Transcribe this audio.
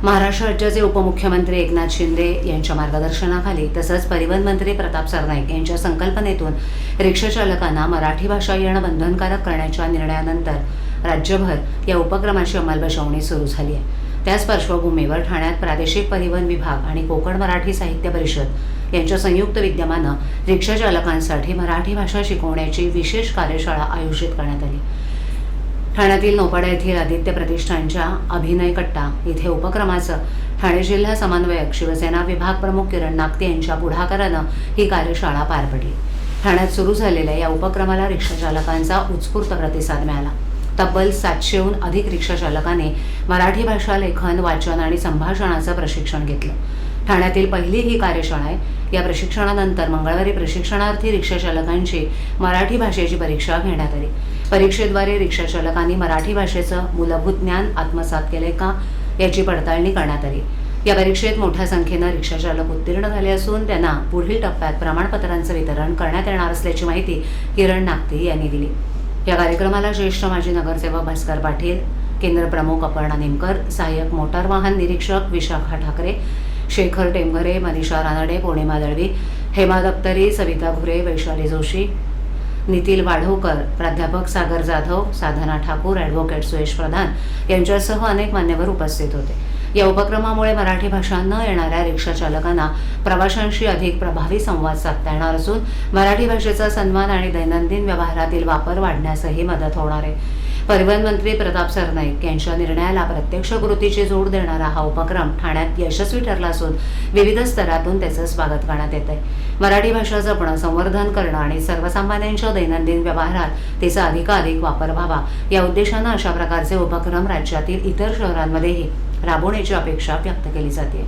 महाराष्ट्र राज्याचे उपमुख्यमंत्री एकनाथ शिंदे यांच्या मार्गदर्शनाखाली तसंच परिवहन मंत्री प्रताप सरनाईक यांच्या संकल्पनेतून रिक्षा चालकांना मराठी भाषा येणं बंधनकारक करण्याच्या निर्णयानंतर राज्यभर या उपक्रमाची अंमलबजावणी सुरू झाली आहे। त्याच पार्श्वभूमीवर ठाण्यात प्रादेशिक परिवहन विभाग आणि कोकण मराठी साहित्य परिषद यांच्या संयुक्त विद्यमानं रिक्षा चालकांसाठी मराठी भाषा शिकवण्याची विशेष कार्यशाळा आयोजित करण्यात आली। ठाण्यातील नौपाडा येथील आदित्य प्रतिष्ठानच्या अभिनय कट्टा इथे उपक्रमाचं ठाणे जिल्हा समन्वयक शिवसेना विभाग प्रमुख किरण नागते यांच्या पुढाकारानं ही कार्यशाळा पार पडली। ठाण्यात सुरू झालेल्या या उपक्रमाला रिक्षा चालकांचा उत्स्फूर्त प्रतिसाद मिळाला। तब्बल 700हून अधिक रिक्षा चालकांनी मराठी भाषा लेखन, वाचन आणि संभाषणाचं प्रशिक्षण घेतलं। ठाण्यातील पहिली ही कार्यशाळा आहे। या प्रशिक्षणानंतर मंगळवारी प्रशिक्षणार्थी रिक्षा चालकांची मराठी भाषेची परीक्षा घेण्यात आली। परीक्षेद्वारे रिक्षा चालकांनी मराठी भाषेचं मूलभूत ज्ञान आत्मसात केले का याची पडताळणी करण्यात आली। या परीक्षेत मोठ्या संख्येनं रिक्षा चालक उत्तीर्ण झाले असून त्यांना पुढील टप्प्यात प्रमाणपत्रांचं वितरण करण्यात येणार असल्याची माहिती किरण नागते यांनी दिली। या कार्यक्रमाला ज्येष्ठ माजी नगरसेवक भास्कर पाटील, केंद्र प्रमुख अपर्णा नेमकर, सहाय्यक मोटार वाहन निरीक्षक विशाखा ठाकरे, शेखर टेंभरे, मनीषा रानडे, पौर्णिमा दळवी, हेमा दप्तरी, सविता घुरे, वैशाली जोशी, नितील वाढवकर, प्राध्यापक सागर जाधव, साधना ठाकूर, ॲडव्होकेट सुयश प्रधान यांच्यासह अनेक मान्यवर उपस्थित होते। या उपक्रमामुळे मराठी भाषा न येणाऱ्या रिक्षा चालकांना प्रवाशांशी अधिक प्रभावी संवाद साधता येणार असून मराठी भाषेचा सन्मान आणि दैनंदिन व्यवहारातील वापर वाढण्यासही मदत होणार आहे। परिवहन मंत्री प्रताप सरनाईक यांच्या निर्णयाला प्रत्यक्ष कृतीची जोड देणारा हा उपक्रम ठाण्यात यशस्वी ठरला असून विविध स्तरातून त्याचं स्वागत करण्यात येत आहे। मराठी भाषा जपणं, संवर्धन करणं आणि सर्वसामान्यांच्या दैनंदिन व्यवहारात तिचा अधिकाधिक वापर व्हावा या उद्देशानं अशा प्रकारचे उपक्रम राज्यातील इतर शहरांमध्येही राबवण्याची अपेक्षा व्यक्त केली जाते।